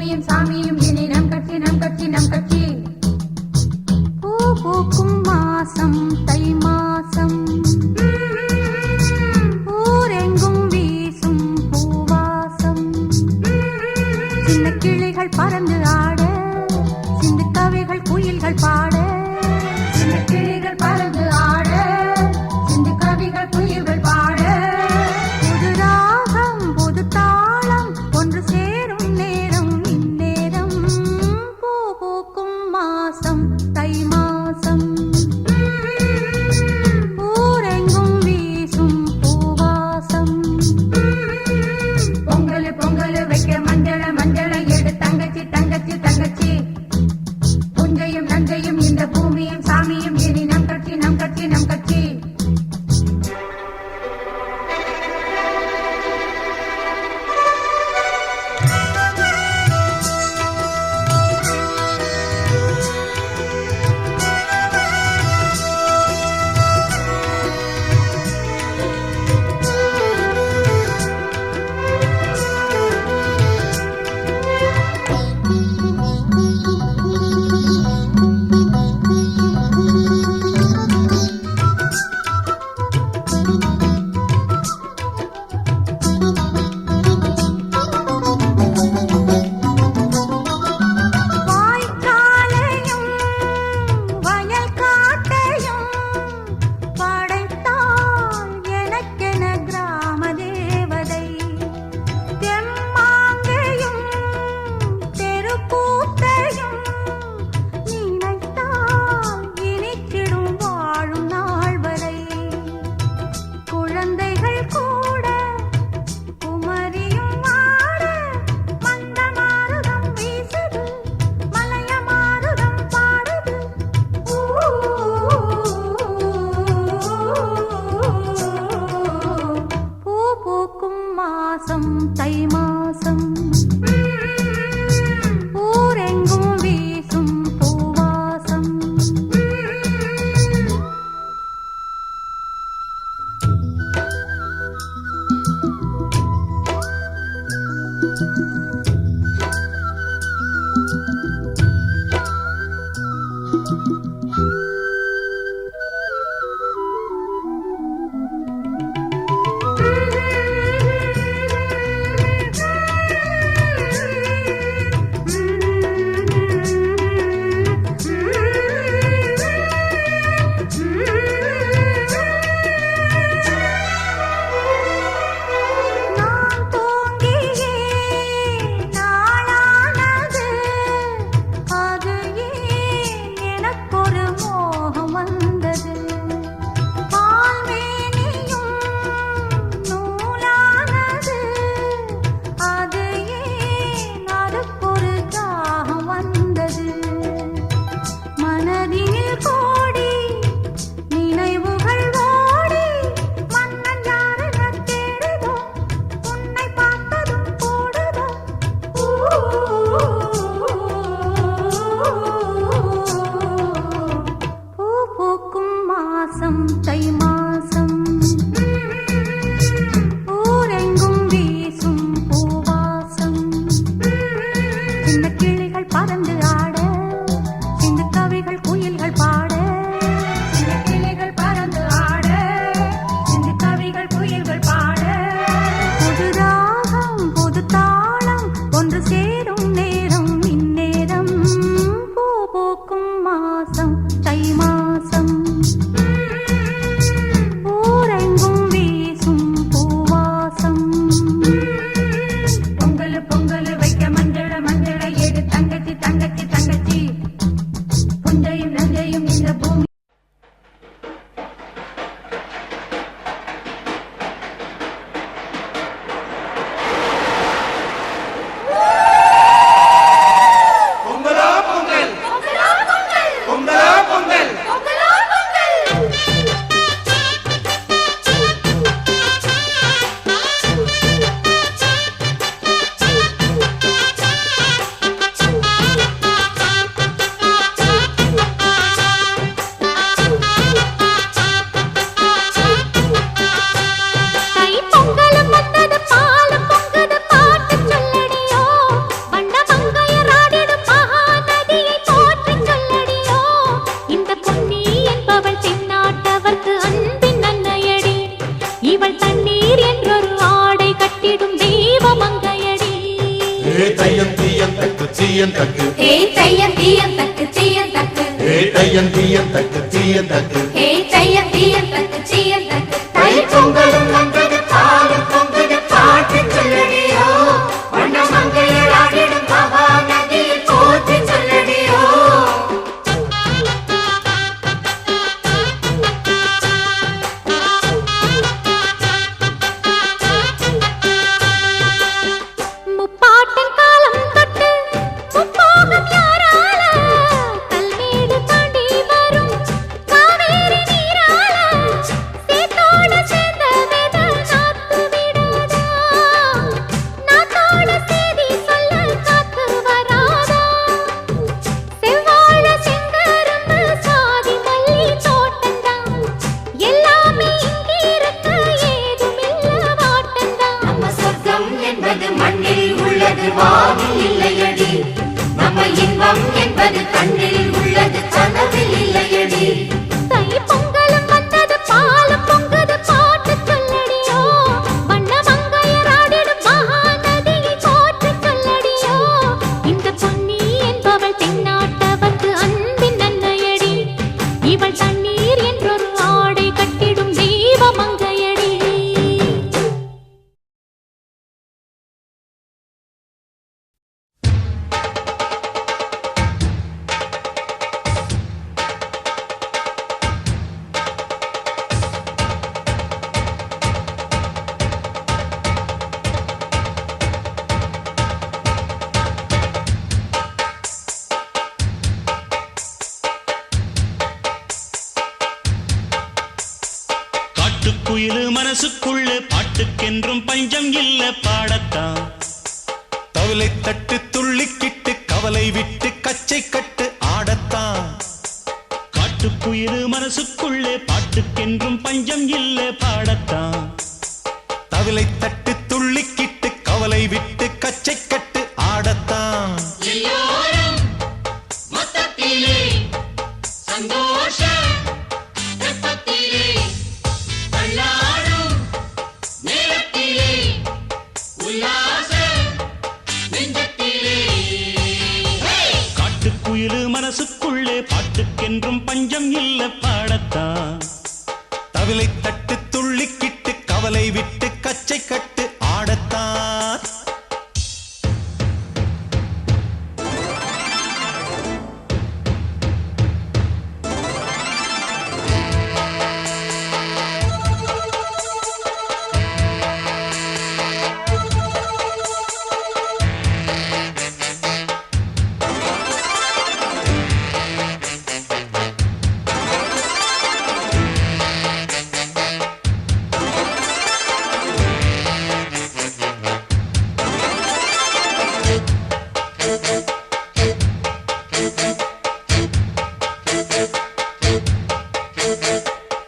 பூமியும் சாமியும் இனி நம் கட்சி நம் கட்சி நம் கட்சி. பூ பூக்கும் மாசம் தை மாசம், ஊரெங்கும் வீசும் பூவாசம். சின்ன கிளிகள் பறந்து ஆட, சிந்து கவிகள் குயில்கள் பாட. சின்ன கிளிகள் பறந்து ஆட, சிந்து கவிகள் குயில்கள் பாட. புது ராகம் புது தாளம் ஒன்று சேரும் நேரம் இந்நேரம். பூ பூக்கும் மாசம் தை மாசம், ஊரெங்கும் வீசும் பூவாசம். பொங்கல் பொங்கல் வைக்க மஞ்சள மஞ்சள எடு தங்கச்சி தங்கச்சி தங்கச்சி. புஞ்சையும் நஞ்சையும் இந்த பூமியும் சாமியும் இனி நம் கட்சி நம் கட்சி நம் கட்சி. வாய்க்காலையும் வயல் காட்டையும் படைத்தாள் எனக்கென கிராம தேவதை. தெம்மாங்கையும் தெருக்கூத்தையும் நினைத்தால் இனித்திடும் வாழும் நாள் வரை. குழந்தைகள் கூட குமரியும் ஆட, மந்த மாருதம் வீசுது, மலைய மாருதம் பாடுது. பூ பூக்கும் மாசம் தை மாசம், ஊரெங்கும் வீசும் பூவாசம். நான் தூங்கியே நாளானது, அது ஏன் எனக்கொரு மோகம் வந்தது. பால்மேனியும் நூலானது, அது ஏன் அதுக்கொரு தாகம் வந்தது. மனதில் கோடி நினைவுகள் ஓடி, மன்னன் யாரென தேடுதோ, உன்னை பார்த்ததும் கூடுதோ. பூ பூக்கும் மாசம் தை மாசம், ஊரெங்கும் வீசும் பூவாசம். சின்ன கிளிகள் பறந்து ஆட, சிந்து கவிகள் குயில்கள் பாட. சின்ன கிளிகள் பறந்து ஆட, சிந்து கவிகள் குயில்கள் பாட. புது ராகம் புது தாளம் ஒன்று சேரும் நேரம் இந்நேரம். பூ பூக்கும் மாசம் தை மாசம், ஊரெங்கும் வீசும் பூவாசம். பொங்கல் பொங்கல் வைக்க மஞ்சள மஞ்சள எடு தங்கச்சி தங்கச்சி தங்கச்சி. புஞ்சையும் நஞ்சையும் இந்த பூமி தையம் தீயம் தக்கு தீயம் தக்கு ஹே தையம் தீயம் தக்கு தீயம் தக்கு தையம் தீயம் தக்கு தீயம் தக்கு ஹே தையம் தீயம் தக்கு தீயம் தக்கு தை பொங்கலும் வந்தது பாலும் பொங்குது பாட்டு சொல்லடியோ வண்ண மங்கையர் ஆடிடும் மகா நதியில் போற்றி சொல்லடியோ முப்பாட்டின் காலம் தொட்டு முப்போகம் யாரால கல்மேடு தாண்டி வரும் காவேரி நீரால சேத்தோட சேர்ந்த வேத நாத்து விடாதா நாத்தோட சேதி சொல்ல காத்து வராதா செவ்வாழ செங்கரும்பு சாதி மல்லி தோட்டந்தான் எல்லாமே இங்கிருக்க ஏதுமில்ல வாட்டந்தான் நம்ம சொர்க்கம் என்பது மண்ணில் உள்ளது வானில் இல்லையடி நம்ம இன்பம் என்பது கண்ணில் உள்ளது கனவில் இல்லையடி தை பொங்கலும் வந்தது பாலும் பொங்குது பாட்டு சொல்லடியோ வண்ண மங்கையர் ஆடிடும் மகா நதியை போற்று சொல்லடியோ இந்த பொன்னி என்பவள் தென்னாட்டவர்க்கு அன்பின் நன்மையடி இவள் தண்ணீர் என்றொரு ஆடை கட்டிடும் தெய்வ மங்கையடி காட்டுக்குயிலு மனசுக்குள்ள பாட்டுக்கென்றும் பஞ்சம் இல்ல பாடத்தான் தவளை தட்டு துள்ளிக்கிட்டு கவலை விட்டு கச்சை கட்டு ஆடத்தான் காட்டுக்குயிலு மனசுக்குள்ள பாட்டுக்கென்றும் பஞ்சம் இல்ல பாடத்தான் தவளை தட்டு துள்ளிக்கிட்டு கவலை விட்டு கச்சை கட்டு ஆடத்தான் எல்லோரும் மொத்தத்திலே சந்தோஷ வெப்பத்திலே தள்ளாடும் நேரத்திலே உல்லாச நெஞ்சத்திலே காட்டுக்குயிலு மனசுக்குள்ளே பாட்டுக்கென்றும் பஞ்சம் இல்ல பாடத்தான் தவளை தட்டு துள்ளிக்கிட்டு கவலை விட்டு கச்சை கட்டு ஆடத்தான்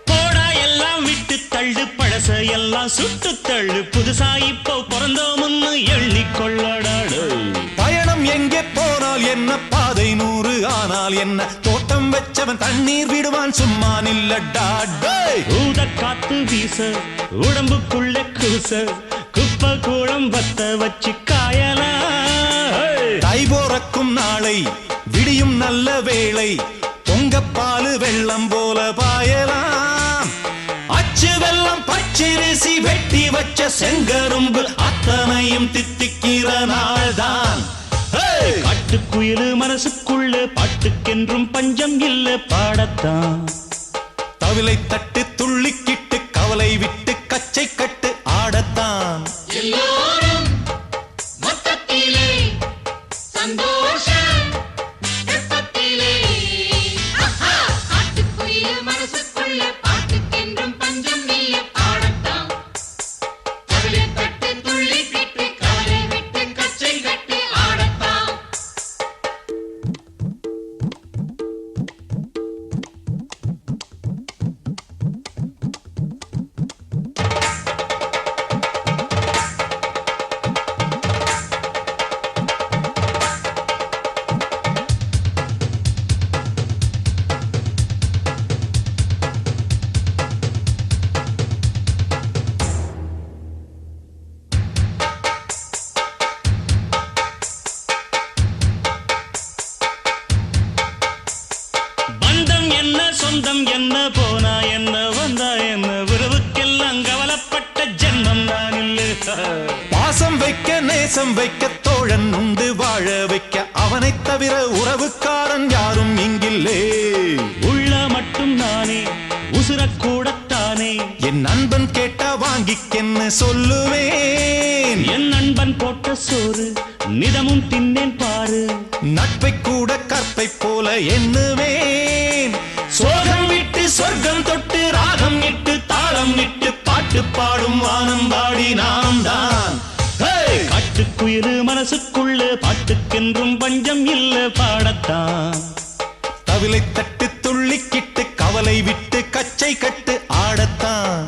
போடா எல்லாம் விட்டு தள்ளு பழச எல்லாம் சுட்டு தள்ளு புதுசா இப்போ பிறந்தோம்னு எண்ணிக்கொள்ளடாடு பயணம் எங்கே போனால் என்ன பாதை 100 ஆனால் என்ன தோட்டம் வச்சவன் தண்ணீர் விடுவான் சும்மா நில்லடா டேய் ஊத காத்து வீச உடம்புக்குள்ள கூச குப்பை கூடம் வத்த வச்சு காயலாம் தை போறக்கும் நாளை விடியும் நல்ல வேளை பொங்கப்பாலு வெள்ளம் போல பாயலாம் அச்சு வெள்ளம் பச்சரிசி வெட்டி வச்ச செங்கரும்பு அத்தனையும் தித்திக்கிற நாள்தான் காட்டுக்குயிலு மனசுக்குள்ள பாட்டுக்கென்றும் பஞ்சம் இல்ல பாடத்தான் தவிலை தட்டு துள்ளிக்கிட்டு கவலை விட்டு கச்சை கட்டு ஆடத்தான் எல்லோரும் மொத்தத்திலே சந்தோஷ வெப்பத்திலே காட்டுக்குயிலு மனசுக்குள்ள பாட்டுக்கென்றும் பஞ்சம் இல்ல பாடத்தான் தவிலை தட்டு துள்ளிக்கிட்டு கவலை விட்டு கச்சை கட்டு ஆடத்தான் நேசம் வைக்க தோழன் உண்டு வாழ வைக்க அவனைத் தவிர உறவுக்காரன் யாரும் இங்கில்லே உள்ள மட்டும் நானே உசுரக்கூடத்தானே என் நண்பன் கேட்டா வாங்கிக்கென்னு சொல்லுவேன் என் நண்பன் போட்ட சோறு நிதமும் தின்னேன் பாரு நட்பை கூட கற்பை போல எண்ணுவேன் சோகம் விட்டு சொர்க்கம் தொட்டு ராகம் இட்டு தாளம் இட்டு பாட்டு பாடும் வானம் பாடி நாம் தான் காட்டுக்குயிரு மனசுக்குள்ள பாட்டுக்கென்றும் பஞ்சம் இல்ல பாடத்தான் தவிலை தட்டு துள்ளிக்கிட்டு கவலை விட்டு கச்சை கட்டு ஆடத்தான்